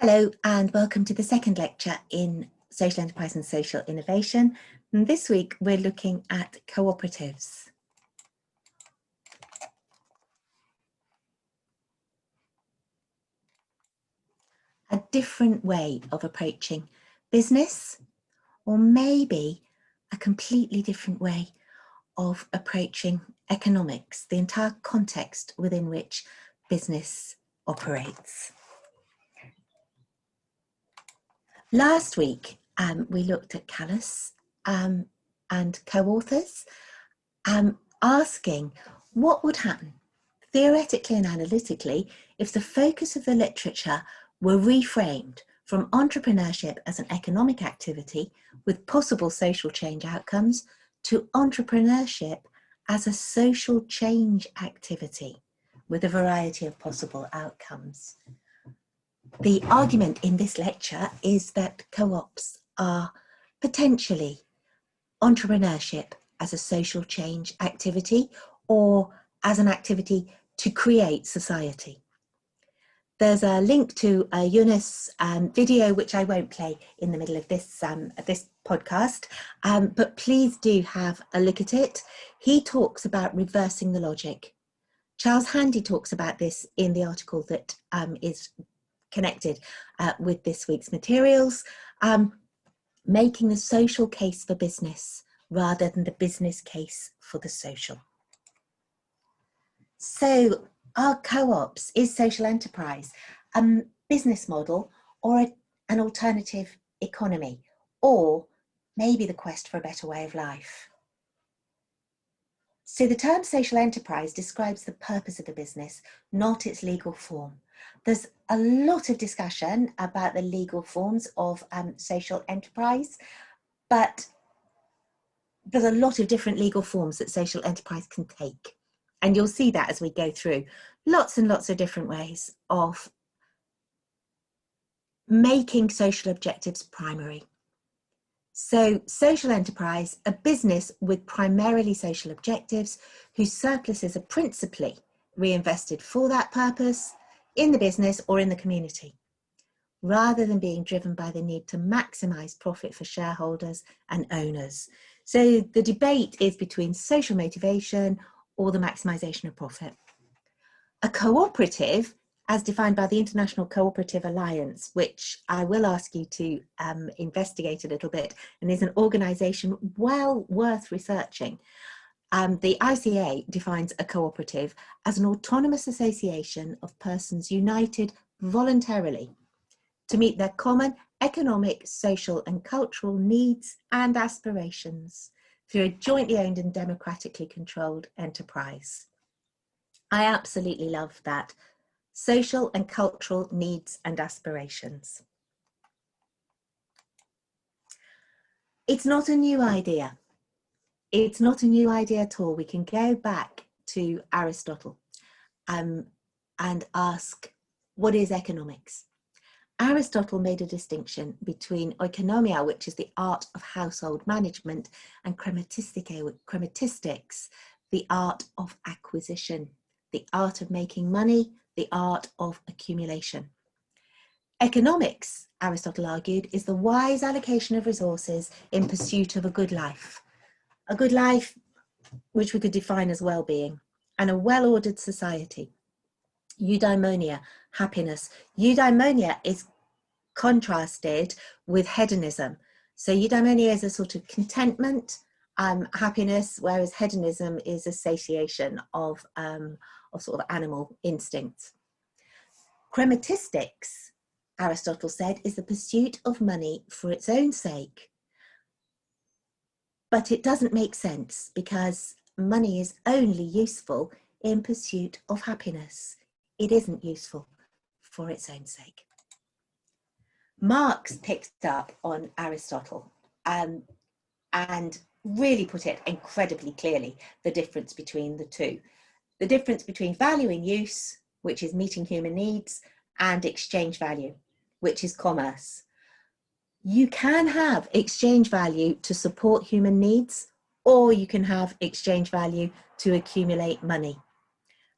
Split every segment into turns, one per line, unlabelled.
Hello and welcome to the second lecture in Social Enterprise and Social Innovation. And this week we're looking at cooperatives. A different way of approaching business, or maybe a completely different way of approaching economics, the entire context within which business operates. Last week, we looked at Callus and co-authors, asking what would happen theoretically and analytically if the focus of the literature were reframed from entrepreneurship as an economic activity with possible social change outcomes to entrepreneurship as a social change activity with a variety of possible outcomes. The argument in this lecture is that co-ops are potentially entrepreneurship as a social change activity or as an activity to create society. There's a link to a Yunus video, which I won't play in the middle of this podcast, but please do have a look at it. He talks about reversing the logic. Charles Handy talks about this in the article that is connected with this week's materials, making the social case for business rather than the business case for the social. So are co-ops, is social enterprise a business model or an alternative economy, or maybe the quest for a better way of life? So the term social enterprise describes the purpose of the business, not its legal form. There's a lot of discussion about the legal forms of social enterprise, but there's a lot of different legal forms that social enterprise can take. And you'll see that as we go through lots and lots of different ways of making social objectives primary. So social enterprise, a business with primarily social objectives whose surpluses are principally reinvested for that purpose in the business or in the community, rather than being driven by the need to maximize profit for shareholders and owners. So the debate is between social motivation or the maximization of profit. A cooperative, as defined by the International Cooperative Alliance, which I will ask you to investigate a little bit, and is an organization well worth researching. The ICA defines a cooperative as an autonomous association of persons united voluntarily to meet their common economic, social and cultural needs and aspirations through a jointly owned and democratically controlled enterprise. I absolutely love that. Social and cultural needs and aspirations. It's not a new idea. It's not a new idea at all. We can go back to Aristotle and ask, what is economics? Aristotle made a distinction between oikonomia, which is the art of household management, and chrematistics, the art of acquisition, the art of making money, the art of accumulation. Economics, Aristotle argued, is the wise allocation of resources in pursuit of a good life which we could define as well-being, and a well-ordered society. Eudaimonia, happiness. Eudaimonia is contrasted with hedonism. So eudaimonia is a sort of contentment, happiness, whereas hedonism is association of sort of animal instincts. Chrematistics, Aristotle said, is the pursuit of money for its own sake. But it doesn't make sense because money is only useful in pursuit of happiness. It isn't useful for its own sake. Marx picked up on Aristotle and really put it incredibly clearly, the difference between the two. The difference between value in use, which is meeting human needs, and exchange value, which is commerce. You can have exchange value to support human needs, or you can have exchange value to accumulate money.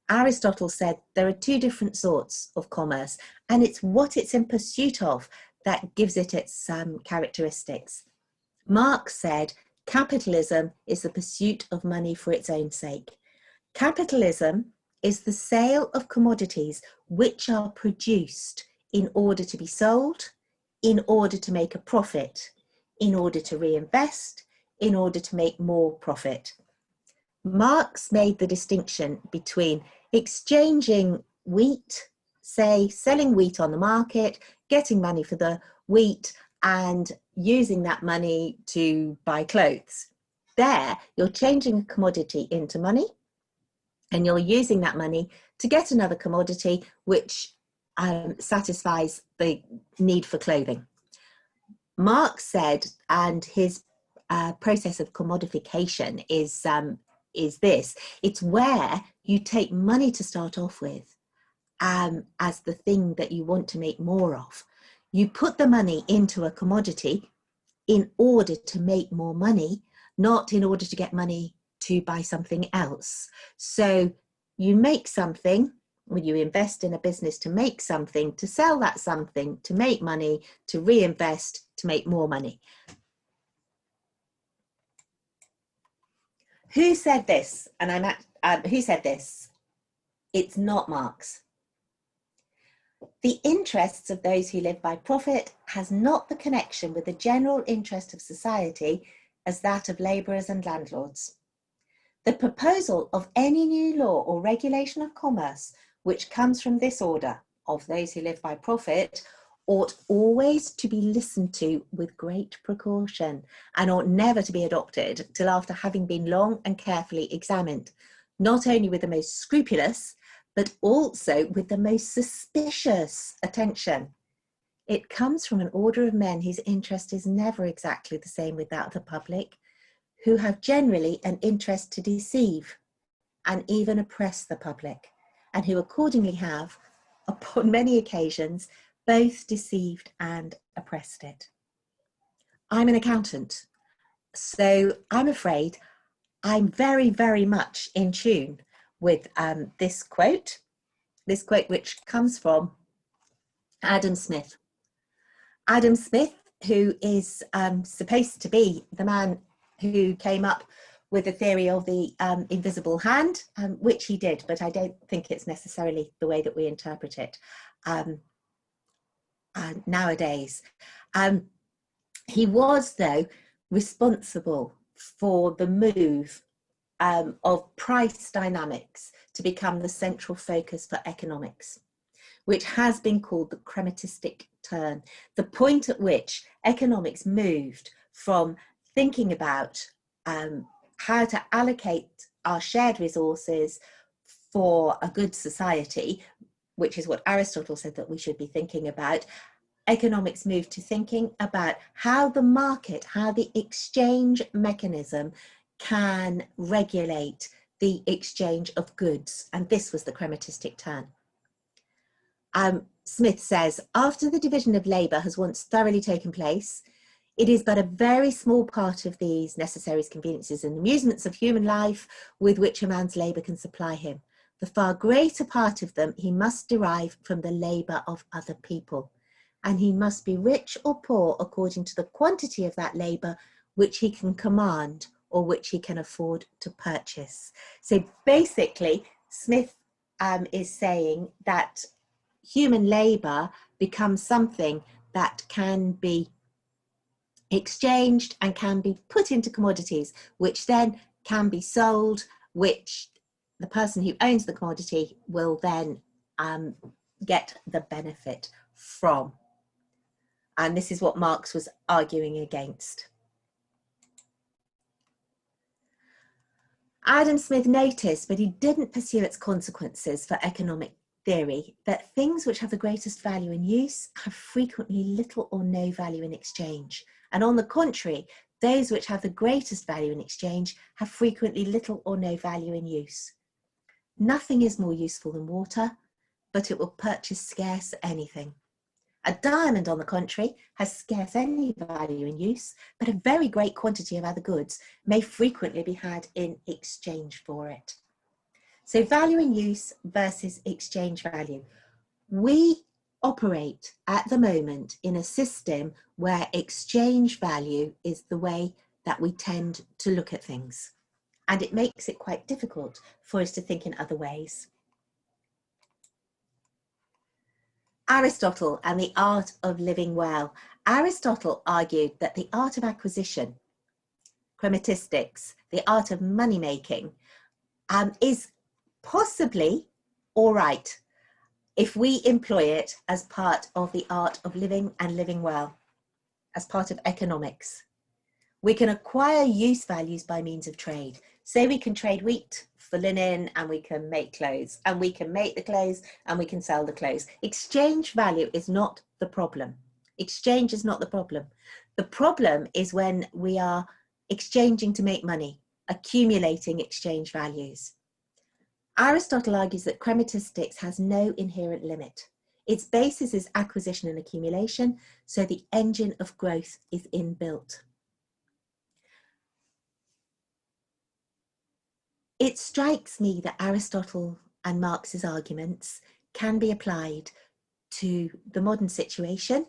Aristotle said there are two different sorts of commerce, and it's what it's in pursuit of that gives it its characteristics. Marx said capitalism is the pursuit of money for its own sake. Capitalism is the sale of commodities which are produced in order to be sold, in order to make a profit, in order to reinvest, in order to make more profit. Marx made the distinction between exchanging wheat, say selling wheat on the market, getting money for the wheat and using that money to buy clothes. There, you're changing a commodity into money and you're using that money to get another commodity which satisfies the need for clothing. Marx said, and his process of commodification is this: it's where you take money to start off with as the thing that you want to make more of. You put the money into a commodity in order to make more money, not in order to get money to buy something else. So you make something, or you invest in a business to make something, to sell that something, to make money, to reinvest, to make more money. Who said this? And who said this? It's not Marx. The interests of those who live by profit has not the connection with the general interest of society as that of labourers and landlords. The proposal of any new law or regulation of commerce which comes from this order of those who live by profit ought always to be listened to with great precaution and ought never to be adopted till after having been long and carefully examined, not only with the most scrupulous, but also with the most suspicious attention. It comes from an order of men whose interest is never exactly the same with that of the public, who have generally an interest to deceive and even oppress the public, and who accordingly have, upon many occasions, both deceived and oppressed it. I'm an accountant, so I'm afraid I'm very, very much in tune with this quote which comes from Adam Smith. Adam Smith, who is supposed to be the man who came up with the theory of the invisible hand, which he did, but I don't think it's necessarily the way that we interpret it nowadays. He was, though, responsible for the move of price dynamics to become the central focus for economics, which has been called the crematistic turn, the point at which economics moved from thinking about how to allocate our shared resources for a good society, which is what Aristotle said that we should be thinking about. Economics moved to thinking about how the market, how the exchange mechanism can regulate the exchange of goods. And this was the crematistic turn. Smith says, after the division of labour has once thoroughly taken place, it is but a very small part of these necessaries, conveniences and amusements of human life with which a man's labour can supply him. The far greater part of them he must derive from the labour of other people, and he must be rich or poor according to the quantity of that labour which he can command or which he can afford to purchase. So basically, Smith is saying that human labour becomes something that can be exchanged and can be put into commodities, which then can be sold, which the person who owns the commodity will then get the benefit from. And this is what Marx was arguing against. Adam Smith noticed, but he didn't pursue its consequences for economic theory, that things which have the greatest value in use have frequently little or no value in exchange. And on the contrary, those which have the greatest value in exchange have frequently little or no value in use. Nothing is more useful than water, but it will purchase scarce anything. A diamond, on the contrary, has scarce any value in use, but a very great quantity of other goods may frequently be had in exchange for it. So value in use versus exchange value. We operate at the moment in a system where exchange value is the way that we tend to look at things. And it makes it quite difficult for us to think in other ways. Aristotle and the art of living well. Aristotle argued that the art of acquisition, chromatistics, the art of money making, is possibly all right if we employ it as part of the art of living and living well, as part of economics. We can acquire use values by means of trade. Say we can trade wheat for linen, and we can make clothes, and we can make the clothes, and we can sell the clothes. Exchange value is not the problem. Exchange is not the problem. The problem is when we are exchanging to make money, accumulating exchange values. Aristotle argues that chromatistics has no inherent limit. Its basis is acquisition and accumulation, so the engine of growth is inbuilt. It strikes me that Aristotle and Marx's arguments can be applied to the modern situation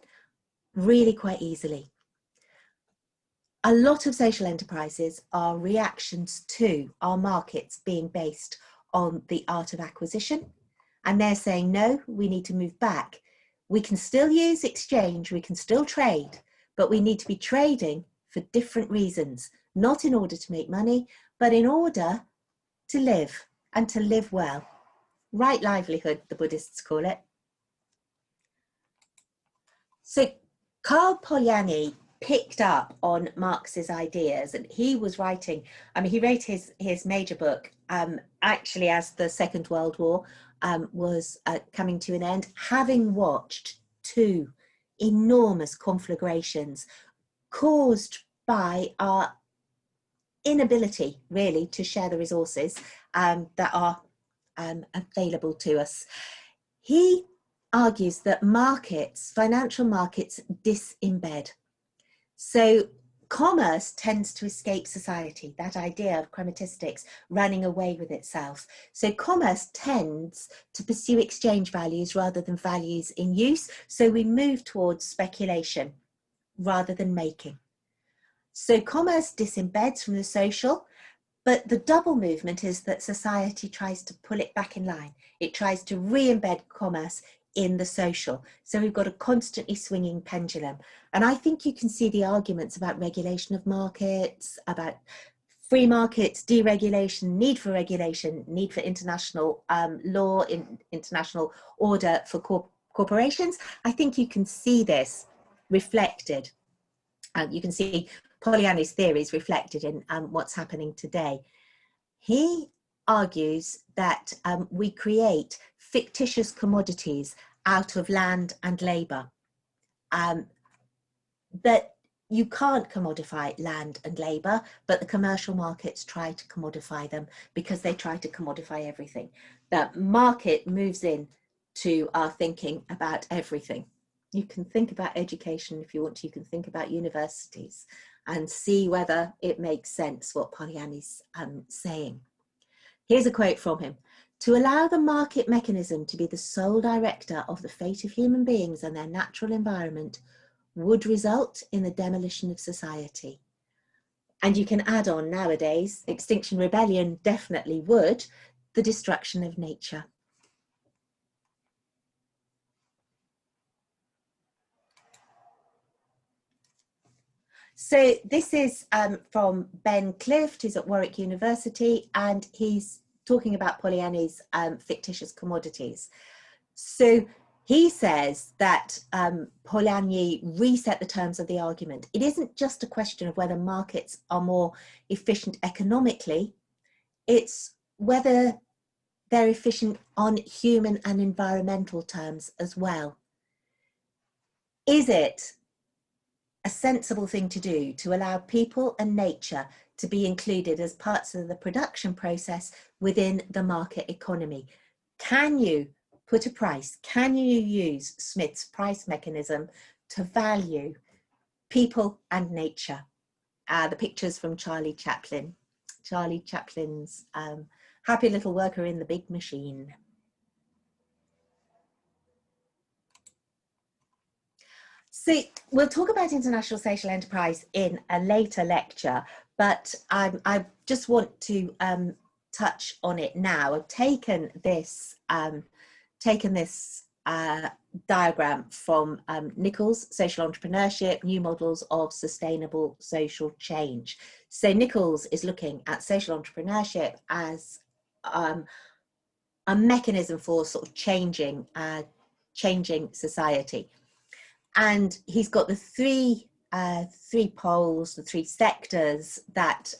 really quite easily. A lot of social enterprises are reactions to our markets being based on the art of acquisition, and they're saying, no, we need to move back. We can still use exchange, we can still trade, but we need to be trading for different reasons, not in order to make money, but in order to live, and to live well. Right livelihood, the Buddhists call it. So Karl Polanyi picked up on Marx's ideas, and he was writing, he wrote his major book actually as the Second World War was coming to an end, having watched two enormous conflagrations caused by our inability really to share the resources that are available to us. He argues that markets, financial markets, disembed. So commerce tends to escape society, that idea of chromatistics running away with itself. So commerce tends to pursue exchange values rather than values in use. So we move towards speculation rather than making. So commerce disembeds from the social, but the double movement is that society tries to pull it back in line. It tries to re-embed commerce in the social. So we've got a constantly swinging pendulum. And I think you can see the arguments about regulation of markets, about free markets, deregulation, need for regulation, need for international law, international order for corporations. I think you can see this reflected. You can see Polanyi's theories reflected in what's happening today. He argues that we create fictitious commodities out of land and labour, that you can't commodify land and labour, but the commercial markets try to commodify them because they try to commodify everything. The market moves in to our thinking about everything. You can think about education if you want to, you can think about universities and see whether it makes sense what Polanyi's saying. Here's a quote from him. "To allow the market mechanism to be the sole director of the fate of human beings and their natural environment would result in the demolition of society." And you can add on nowadays, Extinction Rebellion definitely would, the destruction of nature. So this is from Ben Clift, who's at Warwick University, and he's talking about Polanyi's fictitious commodities. So he says that Polanyi reset the terms of the argument. It isn't just a question of whether markets are more efficient economically, it's whether they're efficient on human and environmental terms as well. Is it a sensible thing to do to allow people and nature to be included as parts of the production process within the market economy? Can you put a price? Can you use Smith's price mechanism to value people and nature? The pictures from Charlie Chaplin's Happy little worker in the big machine. So we'll talk about international social enterprise in a later lecture, but I just want to touch on it now. I've taken this diagram from Nichols, Social Entrepreneurship, New Models of Sustainable Social Change. So Nichols is looking at social entrepreneurship as a mechanism for sort of changing society. And he's got the three poles, the three sectors that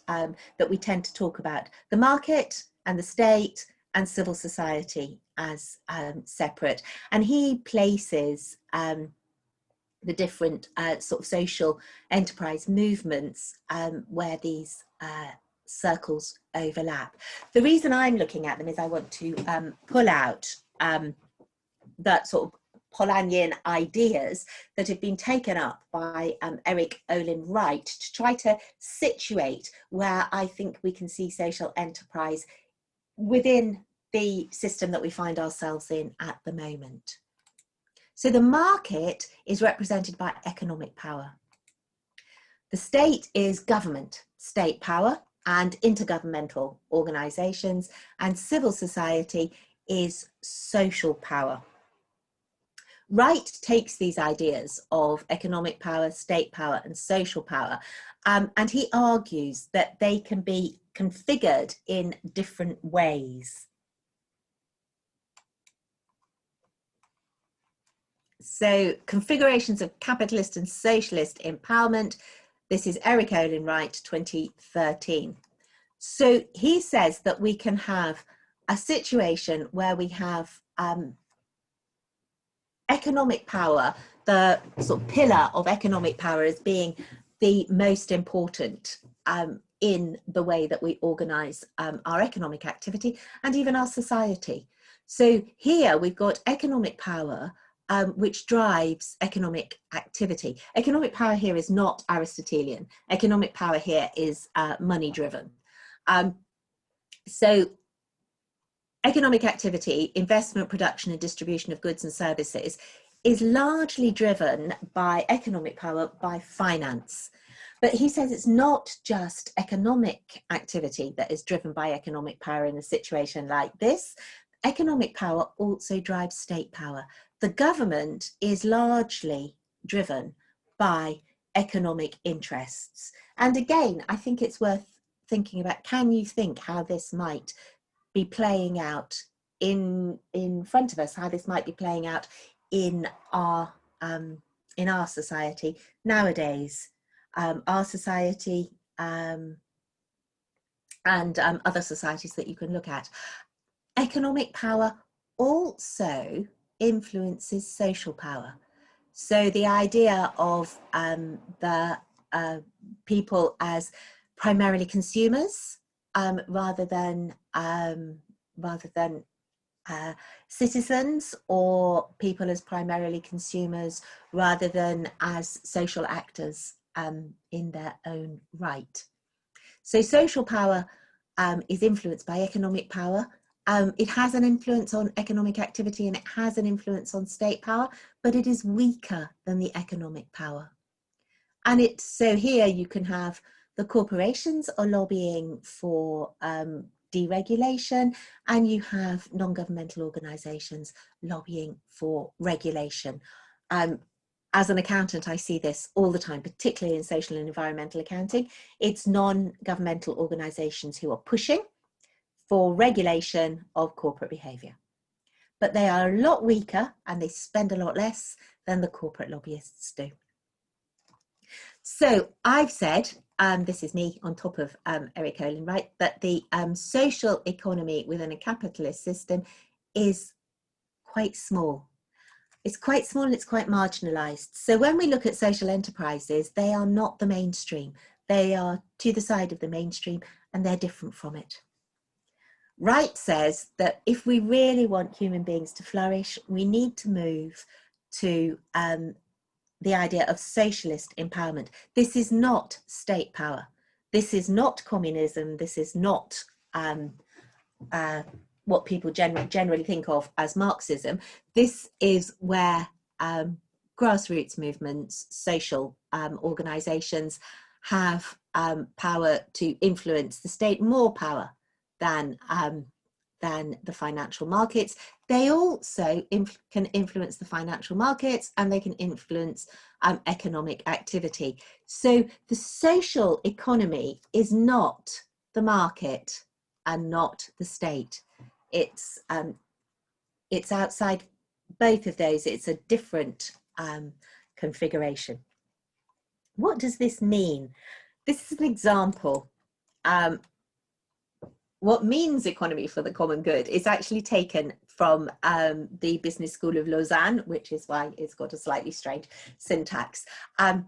we tend to talk about: the market and the state and civil society as separate. And he places the different sort of social enterprise movements where these circles overlap. The reason I'm looking at them is I want to pull out that sort of Polanyian ideas that have been taken up by Eric Olin Wright to try to situate where I think we can see social enterprise within the system that we find ourselves in at the moment. So the market is represented by economic power. The state is government, state power, and intergovernmental organizations, and civil society is social power. Wright takes these ideas of economic power, state power, and social power, and he argues that they can be configured in different ways. So, configurations of capitalist and socialist empowerment. This is Eric Olin Wright, 2013. So he says that we can have a situation where we have economic power, the sort of pillar of economic power, as being the most important in the way that we organize our economic activity and even our society. So here we've got economic power which drives economic activity. Economic power here is not Aristotelian. Economic power here is money driven. So economic activity, investment, production and distribution of goods and services is largely driven by economic power, by finance. But he says it's not just economic activity that is driven by economic power in a situation like this. Economic power also drives state power. The government is largely driven by economic interests. And again, I think it's worth thinking about, can you think how this might be playing out in front of us, how this might be playing out in our society nowadays, our society and other societies that you can look at. Economic power also influences social power. So the idea of the people as primarily consumers rather than citizens, or people as primarily consumers rather than as social actors in their own right. So social power is influenced by economic power. It has an influence on economic activity and it has an influence on state power, but it is weaker than the economic power. And so here you can have the corporations are lobbying for deregulation, and you have non-governmental organisations lobbying for regulation. As an accountant, I see this all the time, particularly in social and environmental accounting. It's non-governmental organisations who are pushing for regulation of corporate behaviour. But they are a lot weaker and they spend a lot less than the corporate lobbyists do. So I've said, this is me on top of Eric Olin Wright, that the social economy within a capitalist system is quite small. It's quite small and it's quite marginalised. So when we look at social enterprises, they are not the mainstream. They are to the side of the mainstream and they're different from it. Wright says that if we really want human beings to flourish, we need to move to the idea of socialist empowerment. This is not state power. This is not communism. This is not what people generally think of as Marxism. This is where grassroots movements, social organisations have power to influence the state, more power than the financial markets. They also can influence the financial markets, and they can influence economic activity. So the social economy is not the market and not the state. It's outside both of those. It's a different configuration. What does this mean? This is an example. What means economy for the common good is actually taken from the Business School of Lausanne, which is why it's got a slightly strange syntax. And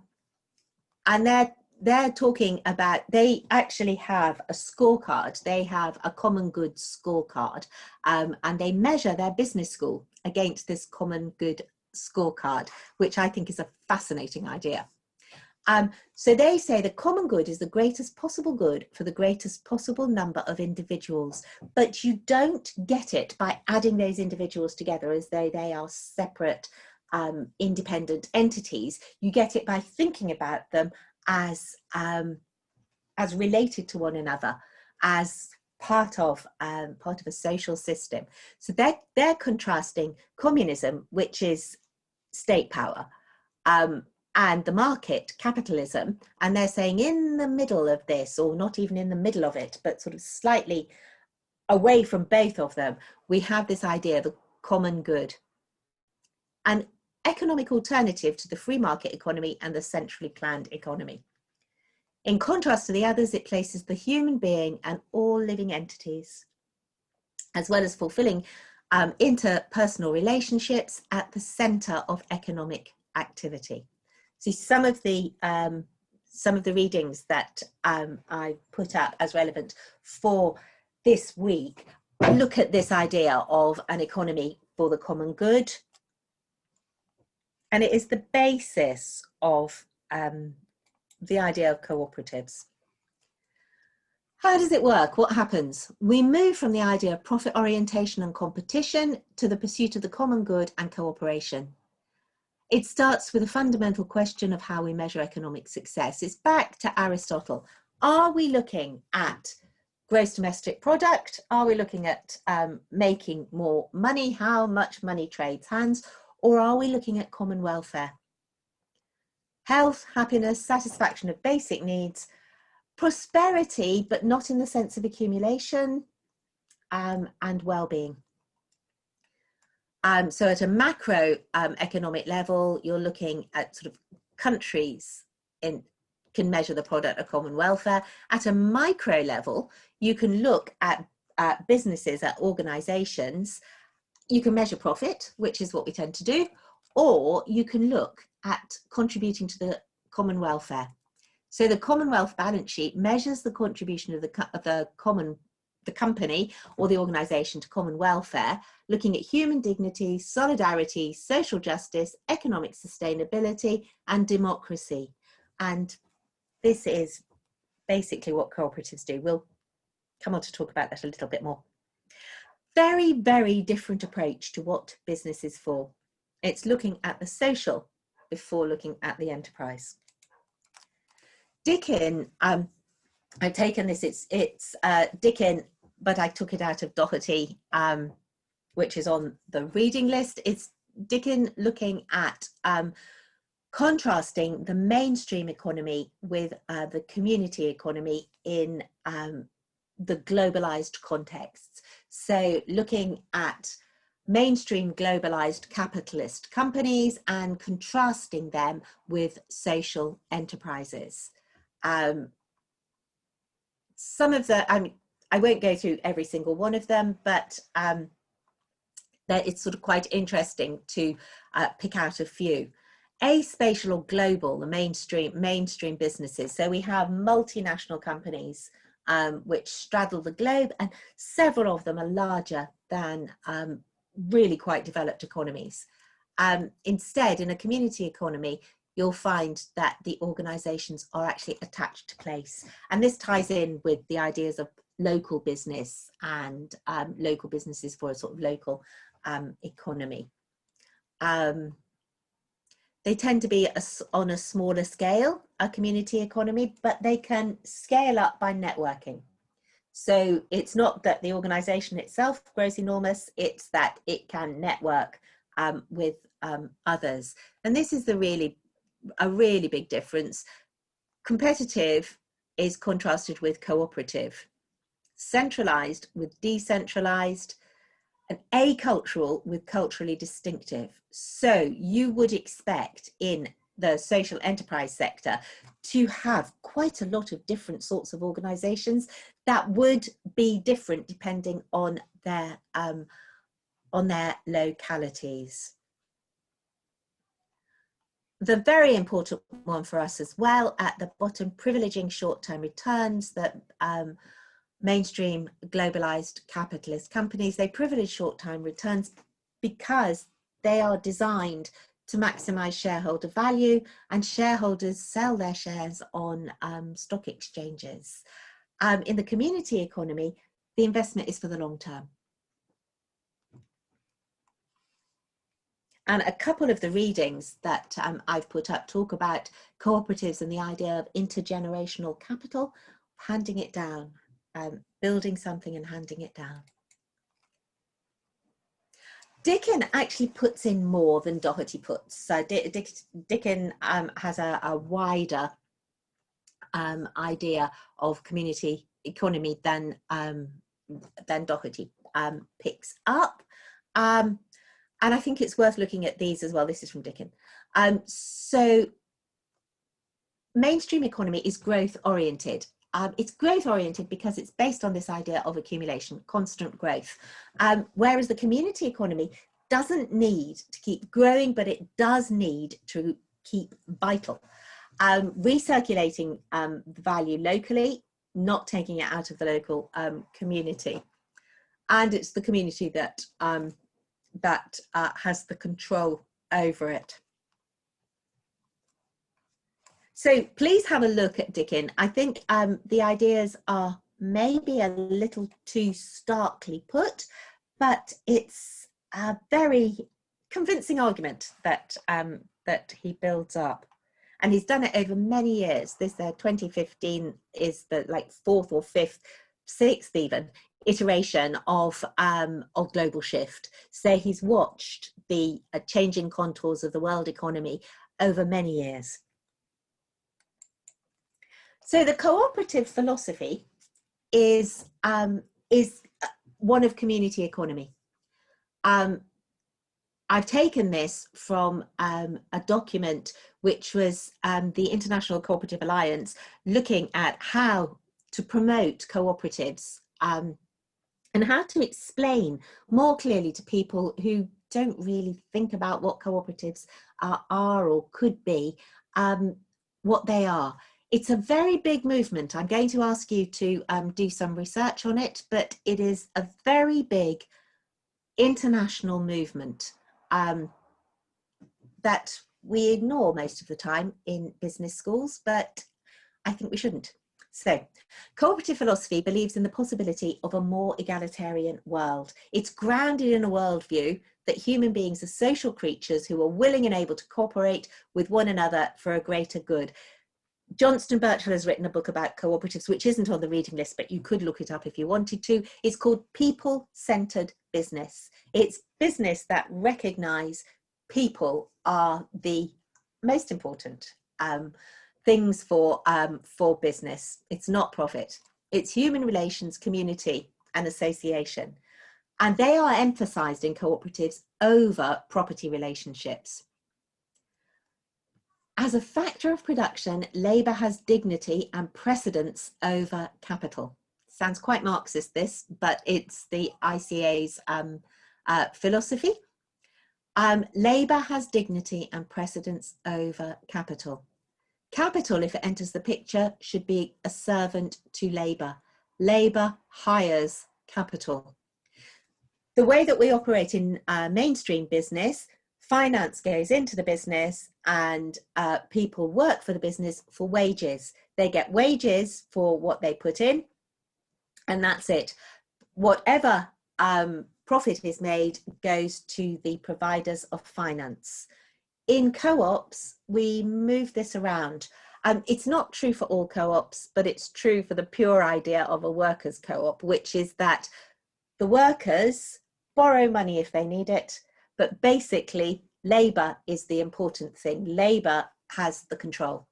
they're talking about, they actually have a scorecard. They have a common good scorecard, and they measure their business school against this common good scorecard, which I think is a fascinating idea. So they say the common good is the greatest possible good for the greatest possible number of individuals, but you don't get it by adding those individuals together as though they are separate, independent entities. You get it by thinking about them as related to one another, as part of a social system. So they're contrasting communism, which is state power, and the market, capitalism, and they're saying in the middle of this, or not even in the middle of it, but sort of slightly away from both of them, we have this idea of the common good, an economic alternative to the free market economy and the centrally planned economy. In contrast to the others, it places the human being and all living entities, as well as fulfilling interpersonal relationships, at the center of economic activity. See, some of the readings that I put up as relevant for this week look at this idea of an economy for the common good, and it is the basis of the idea of cooperatives. How does it work? What happens? We move from the idea of profit orientation and competition to the pursuit of the common good and cooperation. It starts with a fundamental question of how we measure economic success. It's back to Aristotle. Are we looking at gross domestic product? Are we looking at making more money? How much money trades hands? Or are we looking at common welfare? Health, happiness, satisfaction of basic needs, prosperity, but not in the sense of accumulation, and well-being. So at a macro economic level, you're looking at sort of countries can measure the product of common welfare. At a micro level, you can look at businesses, at organizations. You can measure profit, which is what we tend to do, or you can look at contributing to the common welfare. So the Commonwealth balance sheet measures the contribution of the company or the organisation to common welfare, looking at human dignity, solidarity, social justice, economic sustainability, and democracy. And this is basically what cooperatives do. We'll come on to talk about that a little bit more. Very, very different approach to what business is for. It's looking at the social before looking at the enterprise. Dickin, I've taken this, it's Dickin, but I took it out of Doherty, which is on the reading list. It's Dickin looking at contrasting the mainstream economy with the community economy in the globalized contexts. So looking at mainstream globalized capitalist companies and contrasting them with social enterprises. Some of the, I won't go through every single one of them, but it's sort of quite interesting to pick out a few. Spatial or global, the mainstream businesses. So we have multinational companies which straddle the globe, and several of them are larger than really quite developed economies. Instead, in a community economy, you'll find that the organizations are actually attached to place. And this ties in with the ideas of local business and local businesses for a sort of local economy. They tend to be on a smaller scale, a community economy, but they can scale up by networking. So it's not that the organisation itself grows enormous, it's that it can network with others. And this is a really big difference. Competitive is contrasted with cooperative, centralised with decentralised, and acultural with culturally distinctive. So you would expect in the social enterprise sector to have quite a lot of different sorts of organisations that would be different depending on their localities. The very important one for us as well at the bottom, privileging short-term returns, that mainstream globalized capitalist companies, they privilege short-term returns because they are designed to maximize shareholder value, and shareholders sell their shares on stock exchanges. In the community economy, the investment is for the long term. And a couple of the readings that I've put up talk about cooperatives and the idea of intergenerational capital, handing it down, building something and handing it down. Dickon actually puts in more than Doherty puts. So Dickon has a wider idea of community economy than Doherty picks up. And I think it's worth looking at these as well. This is from Dickon. So mainstream economy is growth oriented. It's growth oriented because it's based on this idea of accumulation, constant growth. Whereas the community economy doesn't need to keep growing, but it does need to keep vital. Recirculating the value locally, not taking it out of the local community. And it's the community that has the control over it. So please have a look at Dickon. I think the ideas are maybe a little too starkly put, but it's a very convincing argument that that he builds up, and he's done it over many years. This 2015 is the fourth or fifth, sixth even iteration of global shift. So he's watched the changing contours of the world economy over many years. So the cooperative philosophy is one of community economy. I've taken this from a document which was the International Cooperative Alliance, looking at how to promote cooperatives and how to explain more clearly to people who don't really think about what cooperatives are or could be, what they are. It's a very big movement. I'm going to ask you to do some research on it, but it is a very big international movement that we ignore most of the time in business schools, but I think we shouldn't. So, cooperative philosophy believes in the possibility of a more egalitarian world. It's grounded in a worldview that human beings are social creatures who are willing and able to cooperate with one another for a greater good. Johnston Birchall has written a book about cooperatives, which isn't on the reading list, but you could look it up if you wanted to. It's called People-Centered Business. It's business that recognise people are the most important things for business. It's not profit. It's human relations, community, and association. And they are emphasised in cooperatives over property relationships. As a factor of production, labour has dignity and precedence over capital. Sounds quite Marxist, this, but it's the ICA's philosophy. Labour has dignity and precedence over capital. Capital, if it enters the picture, should be a servant to labour. Labour hires capital. The way that we operate in mainstream business, finance goes into the business and people work for the business for wages. They get wages for what they put in, and that's it. Whatever profit is made goes to the providers of finance. In co-ops, we move this around. It's not true for all co-ops, but it's true for the pure idea of a workers' co-op, which is that the workers borrow money if they need it, but basically labour is the important thing. Labour has the control.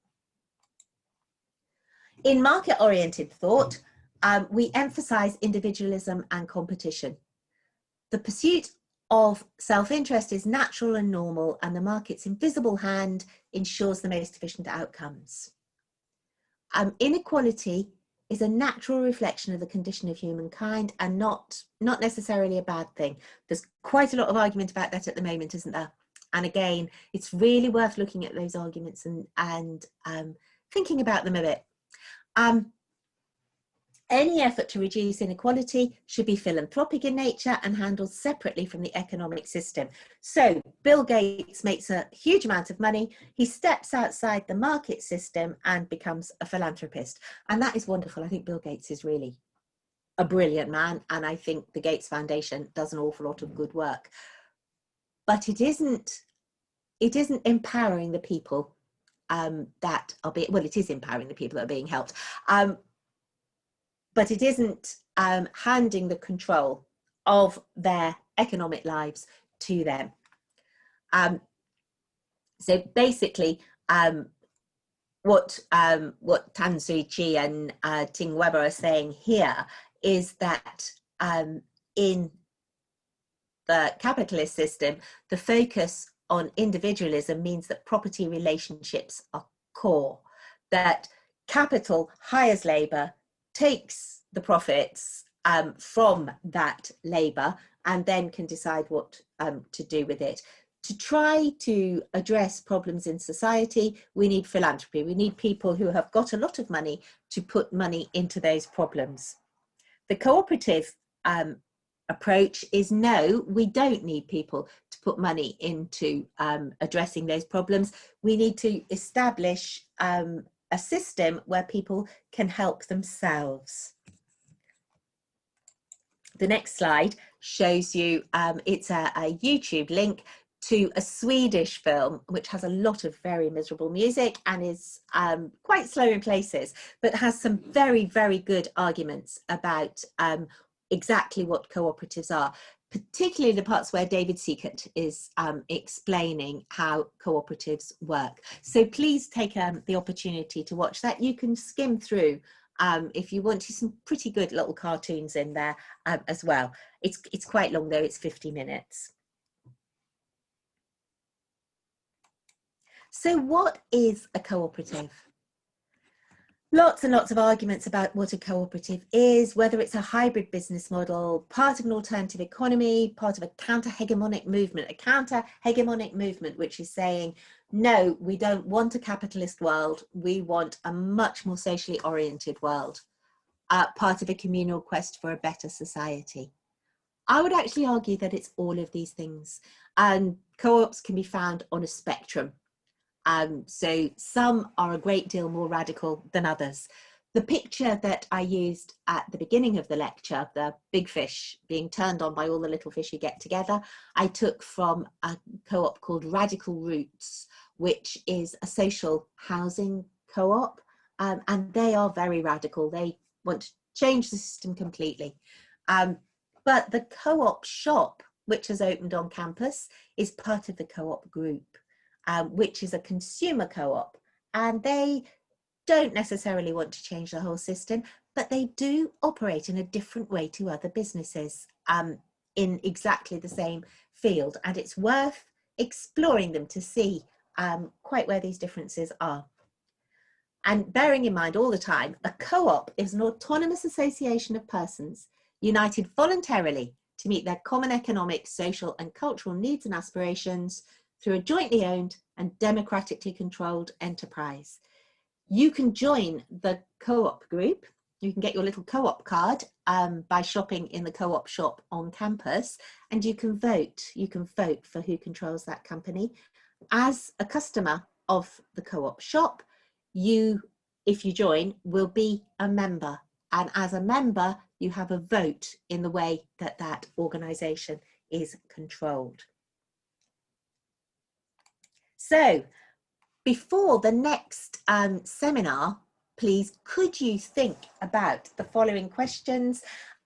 In market-oriented thought, we emphasise individualism and competition. The pursuit of self-interest is natural and normal, and the market's invisible hand ensures the most efficient outcomes. Inequality is a natural reflection of the condition of humankind and not necessarily a bad thing. There's quite a lot of argument about that at the moment, isn't there? And again, it's really worth looking at those arguments and thinking about them a bit. Any effort to reduce inequality should be philanthropic in nature and handled separately from the economic system. So Bill Gates makes a huge amount of money. He steps outside the market system and becomes a philanthropist. And that is wonderful. I think Bill Gates is really a brilliant man. And I think the Gates Foundation does an awful lot of good work. But it isn't empowering the people that are being, well, it is empowering the people that are being helped. But it isn't handing the control of their economic lives to them. So basically, what Tan Sui Chi and Ting Weber are saying here is that in the capitalist system, the focus on individualism means that property relationships are core, that capital hires labour, takes the profits from that labour, and then can decide what to do with it. To try to address problems in society, we need philanthropy. We need people who have got a lot of money to put money into those problems. The cooperative approach is no, we don't need people to put money into addressing those problems. We need to establish a system where people can help themselves. The next slide shows you, it's a YouTube link to a Swedish film, which has a lot of very miserable music and is quite slow in places, but has some very, very good arguments about exactly what cooperatives are, particularly the parts where David Seekert is explaining how cooperatives work. So please take the opportunity to watch that. You can skim through if you want to, some pretty good little cartoons in there as well. It's quite long though, it's 50 minutes. So what is a cooperative? Lots and lots of arguments about what a cooperative is, whether it's a hybrid business model, part of an alternative economy, part of a counter-hegemonic movement, which is saying, no, we don't want a capitalist world, we want a much more socially oriented world, part of a communal quest for a better society. I would actually argue that it's all of these things, and co-ops can be found on a spectrum. So some are a great deal more radical than others. The picture that I used at the beginning of the lecture, the big fish being turned on by all the little fish who get together, I took from a co-op called Radical Roots, which is a social housing co-op, and they are very radical. They want to change the system completely. But the co-op shop, which has opened on campus, is part of the co-op group. Which is a consumer co-op, and they don't necessarily want to change the whole system, but they do operate in a different way to other businesses in exactly the same field, and it's worth exploring them to see quite where these differences are. And bearing in mind all the time, a co-op is an autonomous association of persons united voluntarily to meet their common economic, social and cultural needs and aspirations through a jointly owned and democratically controlled enterprise. You can join the co-op group. You can get your little co-op card by shopping in the co-op shop on campus, and you can vote. You can vote for who controls that company. As a customer of the co-op shop, you, if you join, will be a member. And as a member, you have a vote in the way that that organisation is controlled. So before the next seminar, please, could you think about the following questions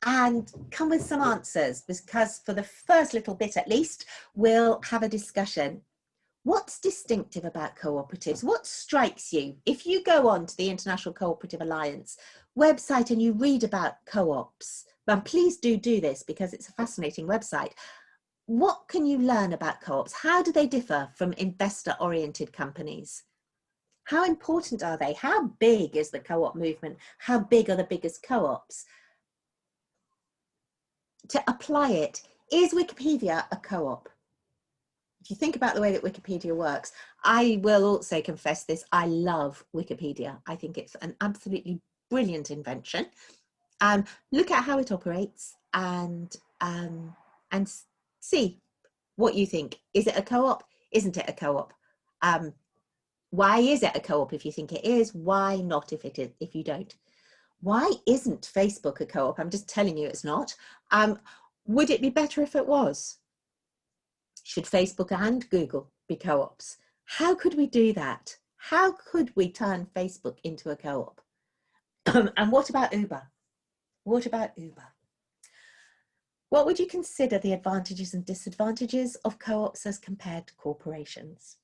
and come with some answers, because for the first little bit at least, we'll have a discussion. What's distinctive about cooperatives? What strikes you? If you go on to the International Cooperative Alliance website and you read about co-ops, and please do this because it's a fascinating website, what can you learn about co-ops? How do they differ from investor-oriented companies? How important are they? How big is the co-op movement? How big are the biggest co-ops? To apply it, is Wikipedia a co-op? If you think about the way that Wikipedia works, I will also confess this, I love Wikipedia. I think it's an absolutely brilliant invention. Look at how it operates and see what you think. Is it a co-op? Isn't it a co-op? Why is it a co-op if you think it is? Why not if it is, if you don't? Why isn't Facebook a co-op? I'm just telling you it's not. Would it be better if it was? Should Facebook and Google be co-ops? How could we do that? How could we turn Facebook into a co-op? And what about Uber? What about Uber? What would you consider the advantages and disadvantages of co-ops as compared to corporations?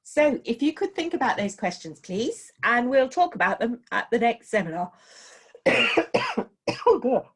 So if you could think about those questions, please, and we'll talk about them at the next seminar. Oh, God.